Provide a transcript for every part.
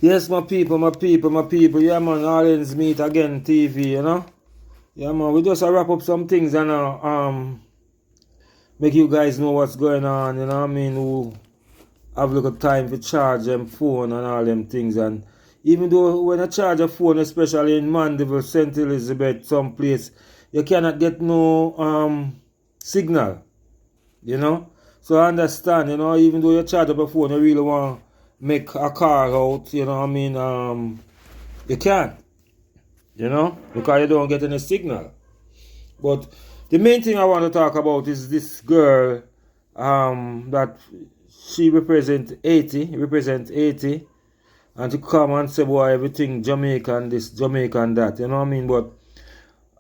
Yes, my people, my people, my people. Yeah, man, Allen's Meet again TV, you know? Yeah, man, we just wrap up some things and make you guys know what's going on, you know what I mean? Who have a little time to charge them phone and all them things. And even though when I charge a phone, especially in Mandeville, St. Elizabeth, someplace, you cannot get no signal, you know? So I understand, you know, even though you charge up a phone, you really want to make a call out, you know what I mean? You can't, you know, because you don't get any signal. But the main thing I want to talk about is this girl that she represent Haiti, and to come and say, boy, everything Jamaican, this, Jamaican, that, you know what I mean? But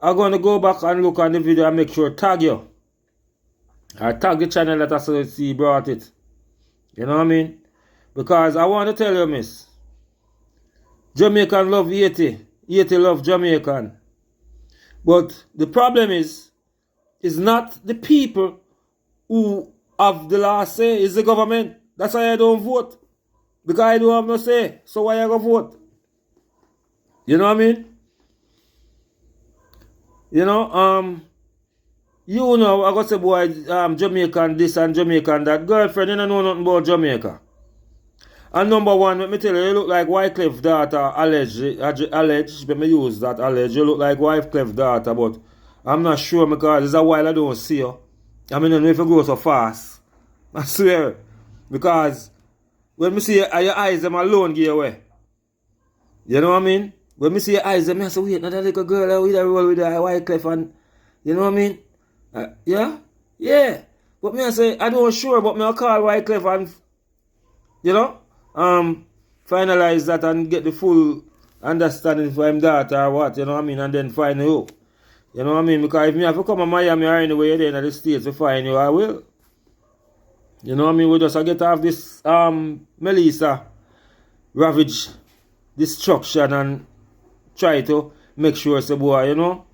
I'm going to go back and look on the video and make sure tag you. I tag the channel that I see brought it. You know what I mean? Because I want to tell you, miss, Jamaican love Haiti. Haiti love Jamaican. But the problem is not the people who have the last say, it's the government. That's why I don't vote. Because I don't have no say. So why I go vote? You know what I mean? You know, I got to say, boy, Jamaican this and Jamaican that. Girlfriend, you don't know nothing about Jamaica. And number one, let me tell you look like Wycliffe daughter, alleged, let me use that alleged. You look like Wycliffe daughter, but I'm not sure because it's a while I don't see you. I mean, I don't know if you go so fast. I swear. Because when me see your eyes, them alone give away. You know what I mean? When me see your eyes, them I say, wait, not that little girl with a roll with a Wycliffe and, you know what I mean? Yeah? Yeah. But me I say, I don't sure, but me I call Wycliffe and, you know, finalize that and get the full understanding if I'm that or what, you know what I mean? And then find you. You know what I mean? Because if me have to come to Miami or anywhere there in the States to find you, I will. You know what I mean? We just get off this Melissa ravage destruction and try to make sure, say, boy, you know,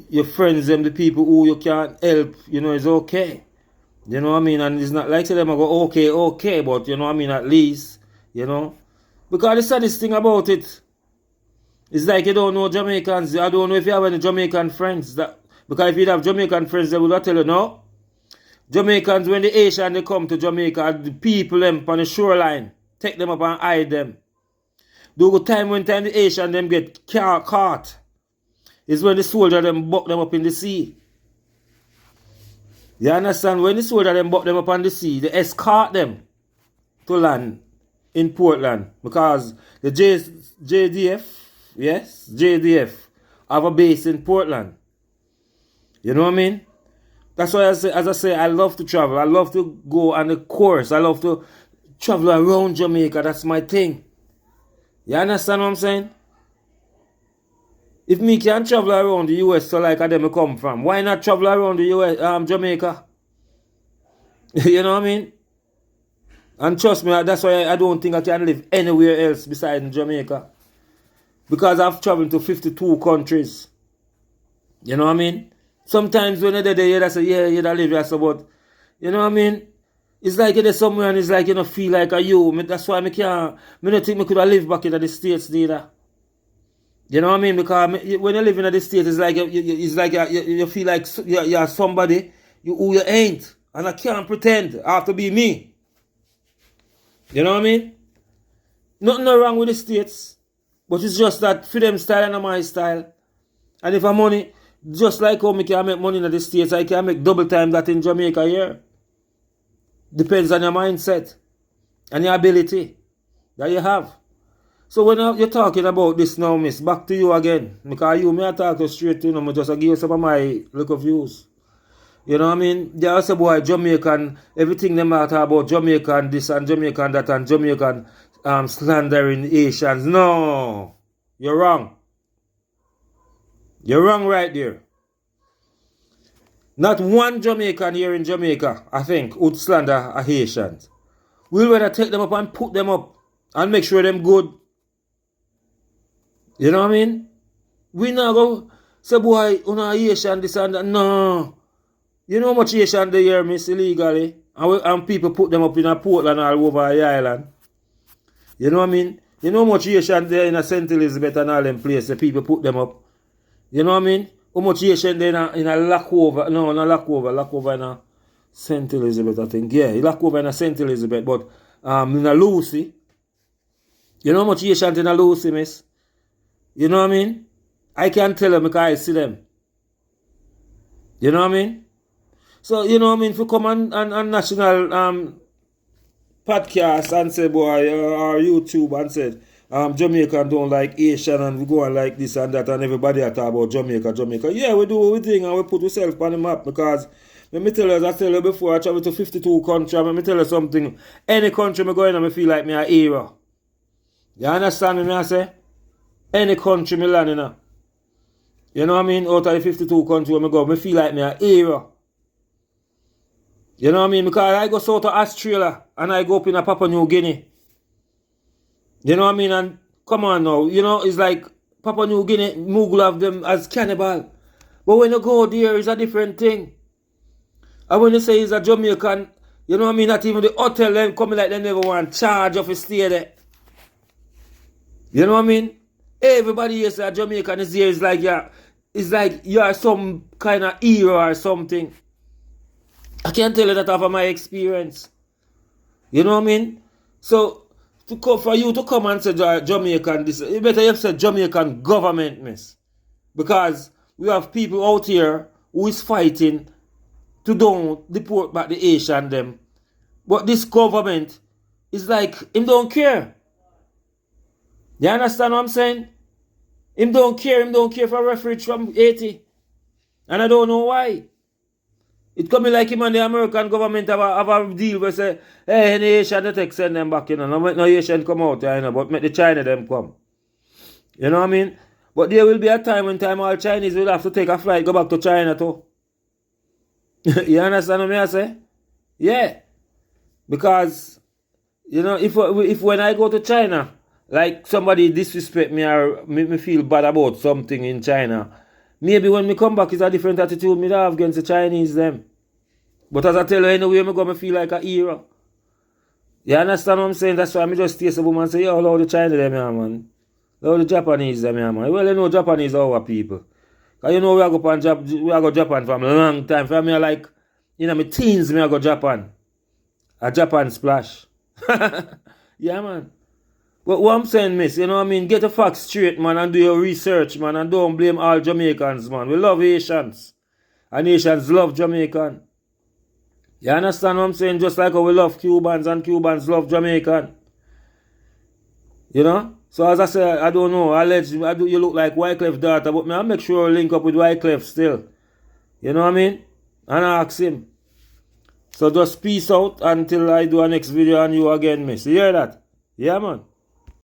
your friends, them, the people who you can't help, you know, is okay. You know what I mean? And it's not like to them I go, okay, but you know what I mean, at least, you know. Because the saddest thing about it is like you don't know Jamaicans. I don't know if you have any Jamaican friends. Because if you have Jamaican friends, they will tell you, no. Jamaicans, when the Haitian they come to Jamaica, the people them on the shoreline, take them up and hide them. The time when the Haitian them get caught is when the soldier them buck them up in the sea. You understand? When the soldier them buck them up on the sea, they escort them to land in Portland. Because the JDF, yes, JDF, have a base in Portland. You know what I mean? That's why as I say, I love to travel. I love to go on the course. I love to travel around Jamaica. That's my thing. You understand what I'm saying? If me can travel around the US so like I them come from, why not travel around the US, Jamaica? You know what I mean? And trust me, that's why I don't think I can live anywhere else besides Jamaica. Because I've traveled to 52 countries. You know what I mean? Sometimes when they're there, they say, yeah, you don't live here, so but, you know what I mean? It's like you're there somewhere and it's like you don't feel like a you. That's why I don't think I could have lived back in the States neither. You know what I mean? Because when you live in the States, it's like you feel like you're somebody who you ain't. And I can't pretend I have to be me. You know what I mean? Nothing wrong with the States. But it's just that for them style and my style. And if I'm money, just like how I can make money in the States, I can make double time that in Jamaica here. Depends on your mindset and your ability that you have. So when you're talking about this now, miss, back to you again. Because you may talk to straight, you know, I just give you some of my little views. You know what I mean? They also boy Jamaican, everything they matter about Jamaican this and Jamaican that and Jamaican slandering Asians. No. You're wrong. You're wrong right there. Not one Jamaican here in Jamaica, I think, would slander a Haitian. We'll rather take them up and put them up and make sure them good. You know what I mean? We not go say, boy, una Haitian this and that. No. You know how much Haitian they hear, miss, illegally? And people put them up in a Portland all over the island. You know what I mean? You know how much Haitian there in a St. Elizabeth and all them places, the people put them up. You know what I mean? How much Haitian there in a Lackover, no, not Lackover in a St. Elizabeth, I think. Yeah, Lackover in a St. Elizabeth, but in a Lucy. You know how much Haitian in a Lucy, miss? You know what I mean? I can tell them because I see them. You know what I mean? So, you know what I mean? If you come on national podcast and say, boy, or YouTube and say, Jamaican don't like Haitian and we go on like this and that and everybody talk about Jamaica. Yeah, we do what we think and we put ourselves on the map because let me tell you, as I tell you before, I travel to 52 countries. Let me tell you something. Any country I go in, I feel like me a hero. You understand me, I say? Any country I land in. You know what I mean? Out of the 52 countries where I go, I feel like me a hero. You know what I mean? Because I go south to Australia and I go up in a Papua New Guinea. You know what I mean? And come on now, you know, it's like Papua New Guinea, Mughal have them as cannibal. But when you go there, it's a different thing. And when you say it's a Jamaican, you know what I mean? Not even the hotel, them coming like they never want charge of a stay there. You know what I mean? Everybody here say a Jamaican is here, it's like you are some kind of hero or something. I can't tell you that after my experience. You know what I mean? So, for you to come and say Jamaican, this, you better have said Jamaican government, miss. Because we have people out here who is fighting to don't deport back the Haitian them. But this government is like, him don't care. You understand what I'm saying? Him don't care for refugees from Haiti. And I don't know why. It come like him and the American government have a deal where say, hey, any Haitian they take send them back, you know. No Haitian come out, you know, but make the China them come. You know what I mean? But there will be a time when all Chinese will have to take a flight, go back to China too. You understand what I say? Yeah. Because, you know, if when I go to China, like somebody disrespect me or make me feel bad about something in China, maybe when me come back it's a different attitude me have against the Chinese them. But as I tell you, anyway, me go me feel like a hero. You understand what I'm saying? That's why I just taste a woman and say, yo, love the China them, yeah, man. Love the Japanese them, yeah, man. Well, you know Japanese are our people. Because you know we go Japan from a long time. For me, like, you know, my teens, me I go Japan. A Japan splash. Yeah, man. But what I'm saying, miss, you know what I mean? Get the facts straight, man, and do your research, man, and don't blame all Jamaicans, man. We love Haitians. And Haitians love Jamaican. You understand what I'm saying? Just like how we love Cubans and Cubans love Jamaican. You know? So as I said, I don't know, you look like Wyclif's daughter, but I'll make sure I link up with Wyclif still. You know what I mean? And I ask him. So just peace out until I do a next video on you again, miss. You hear that? Yeah, man.